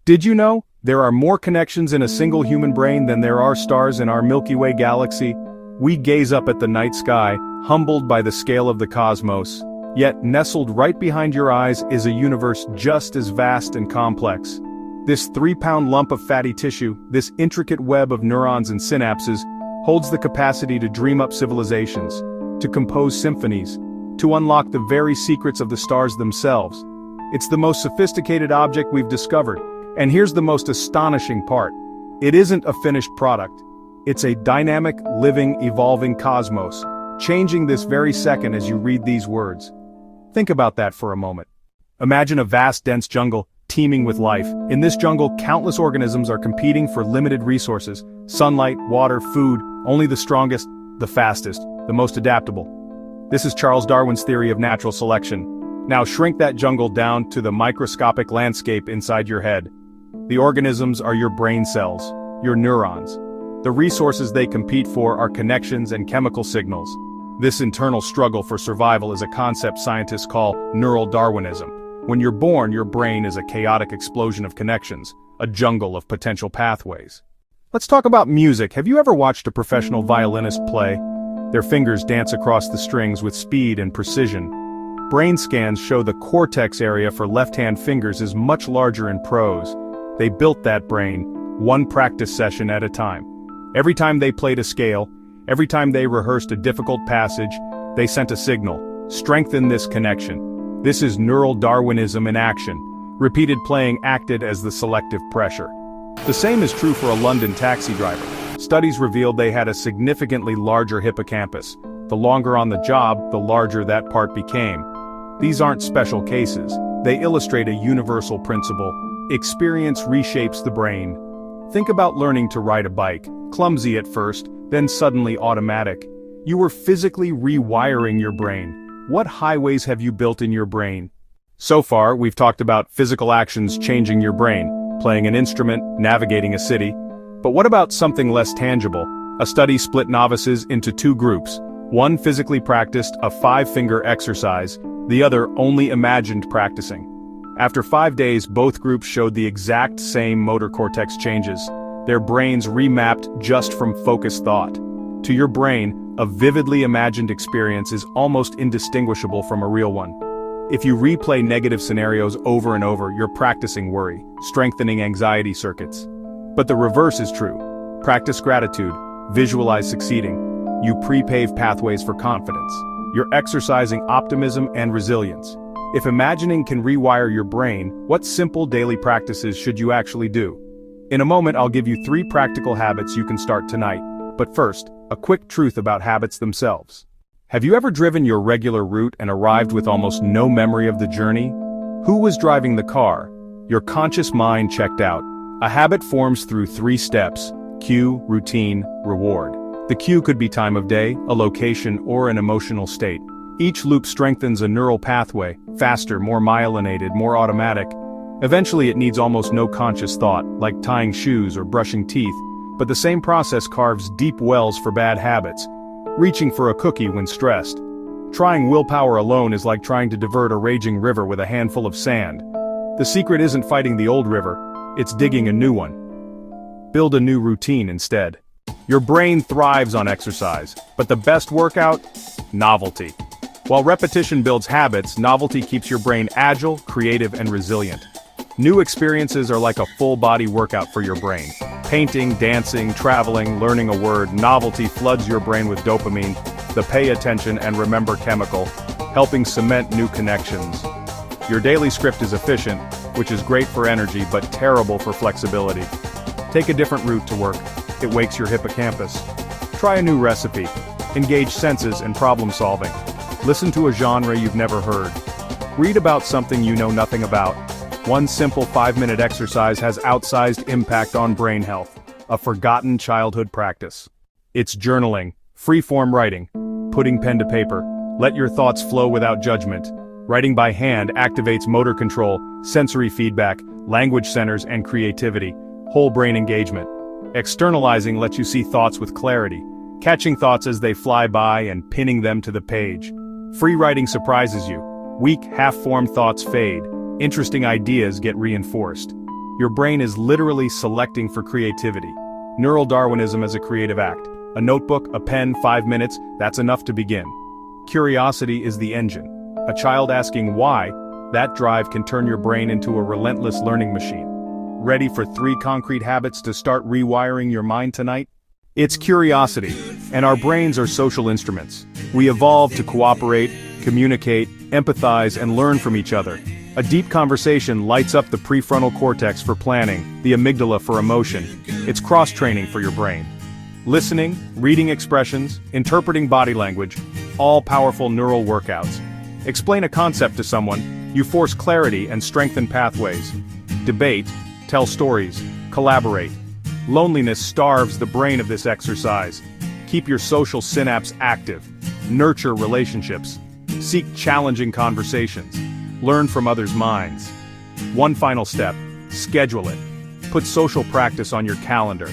Did you know there are more connections in a single human brain than there are stars in our Milky Way galaxy? We gaze up at the night sky, humbled by the scale of the cosmos. Yet nestled right behind your eyes is a universe just as vast and complex. This 3-pound lump of fatty tissue, this intricate web of neurons and synapses, holds the capacity to dream up civilizations, to compose symphonies, to unlock the very secrets of the stars themselves. It's the most sophisticated object we've discovered, and here's the most astonishing part. It isn't a finished product. It's a dynamic, living, evolving cosmos, changing this very second as you read these words. Think about that for a moment. Imagine a vast, dense jungle, teeming with life. In this jungle, countless organisms are competing for limited resources: sunlight, water, food. Only the strongest, the fastest, the most adaptable. This is Charles Darwin's theory of natural selection. Now shrink that jungle down to the microscopic landscape inside your head. The organisms are your brain cells, your neurons. The resources they compete for are connections and chemical signals. This internal struggle for survival is a concept scientists call neural Darwinism. When you're born, your brain is a chaotic explosion of connections, a jungle of potential pathways. Let's talk about music. Have you ever watched a professional violinist play? Their fingers dance across the strings with speed and precision. Brain scans show the cortex area for left-hand fingers is much larger in pros. They built that brain, one practice session at a time. Every time they played a scale, every time they rehearsed a difficult passage, they sent a signal: strengthen this connection. This is neural Darwinism in action. Repeated playing acted as the selective pressure. The same is true for a London taxi driver. Studies revealed they had a significantly larger hippocampus. The longer on the job, the larger that part became. These aren't special cases. They illustrate a universal principle. Experience reshapes the brain. Think about learning to ride a bike. Clumsy at first, then suddenly automatic. You were physically rewiring your brain. What highways have you built in your brain? So far, we've talked about physical actions changing your brain, playing an instrument, navigating a city. But what about something less tangible? A study split novices into two groups. One physically practiced a 5-finger exercise, the other only imagined practicing. After 5 days, both groups showed the exact same motor cortex changes. Their brains remapped just from focused thought. To your brain, a vividly imagined experience is almost indistinguishable from a real one. If you replay negative scenarios over and over, you're practicing worry, strengthening anxiety circuits. But the reverse is true. Practice gratitude, visualize succeeding. You pre-pave pathways for confidence. You're exercising optimism and resilience. If imagining can rewire your brain, what simple daily practices should you actually do? In a moment, I'll give you 3 practical habits you can start tonight. But first, a quick truth about habits themselves. Have you ever driven your regular route and arrived with almost no memory of the journey? Who was driving the car? Your conscious mind checked out. A habit forms through 3 steps: cue, routine, reward. The cue could be time of day, a location, or an emotional state. Each loop strengthens a neural pathway, faster, more myelinated, more automatic. Eventually it needs almost no conscious thought, like tying shoes or brushing teeth, but the same process carves deep wells for bad habits. Reaching for a cookie when stressed. Trying willpower alone is like trying to divert a raging river with a handful of sand. The secret isn't fighting the old river, it's digging a new one. Build a new routine instead. Your brain thrives on exercise, but the best workout? Novelty. While repetition builds habits, novelty keeps your brain agile, creative, and resilient. New experiences are like a full-body workout for your brain. Painting, dancing, traveling, learning a word, novelty floods your brain with dopamine, the pay attention and remember chemical, helping cement new connections. Your daily script is efficient, which is great for energy but terrible for flexibility. Take a different route to work. It wakes your hippocampus. Try a new recipe. Engage senses and problem solving. Listen to a genre you've never heard. Read about something you know nothing about. One simple 5-minute exercise has outsized impact on brain health. A forgotten childhood practice. It's journaling, free-form writing, putting pen to paper. Let your thoughts flow without judgment. Writing by hand activates motor control, sensory feedback, language centers, and creativity. Whole brain engagement. Externalizing lets you see thoughts with clarity, catching thoughts as they fly by and pinning them to the page. Free writing surprises you. Weak, half-formed thoughts fade. Interesting ideas get reinforced. Your brain is literally selecting for creativity. Neural Darwinism as a creative act. A notebook, a pen, 5 minutes, that's enough to begin. Curiosity is the engine. A child asking why, that drive can turn your brain into a relentless learning machine. Ready for 3 concrete habits to start rewiring your mind tonight? It's curiosity, and our brains are social instruments. We evolved to cooperate, communicate, empathize, and learn from each other. A deep conversation lights up the prefrontal cortex for planning, the amygdala for emotion. It's cross-training for your brain. Listening, reading expressions, interpreting body language, all powerful neural workouts. Explain a concept to someone, you force clarity and strengthen pathways. Debate, tell stories, collaborate. Loneliness starves the brain of this exercise. Keep your social synapse active. Nurture relationships. Seek challenging conversations. Learn from others' minds. One final step, schedule it. Put social practice on your calendar.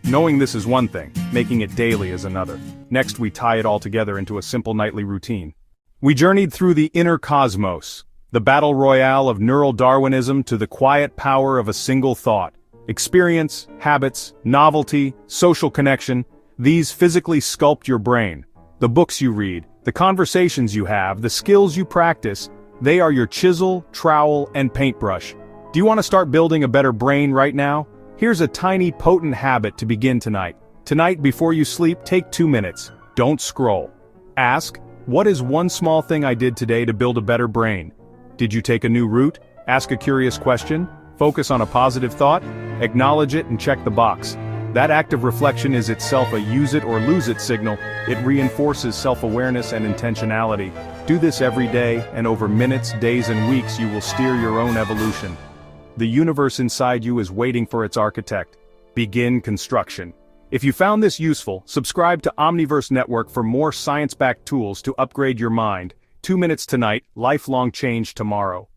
Knowing this is one thing, making it daily is another. Next, we tie it all together into a simple nightly routine. We journeyed through the inner cosmos, the battle royale of neural Darwinism to the quiet power of a single thought. Experience, habits, novelty, social connection, these physically sculpt your brain. The books you read, the conversations you have, the skills you practice, they are your chisel, trowel, and paintbrush. Do you want to start building a better brain right now? Here's a tiny, potent habit to begin tonight. Tonight, before you sleep, take 2 minutes. Don't scroll. Ask, what is one small thing I did today to build a better brain? Did you take a new route? Ask a curious question? Focus on a positive thought? Acknowledge it and check the box. That act of reflection is itself a use it or lose it signal. It reinforces self-awareness and intentionality. Do this every day, and over minutes, days, and weeks you will steer your own evolution. The universe inside you is waiting for its architect. Begin construction. If you found this useful, subscribe to Omniverse Network for more science-backed tools to upgrade your mind. 2 minutes tonight, lifelong change tomorrow.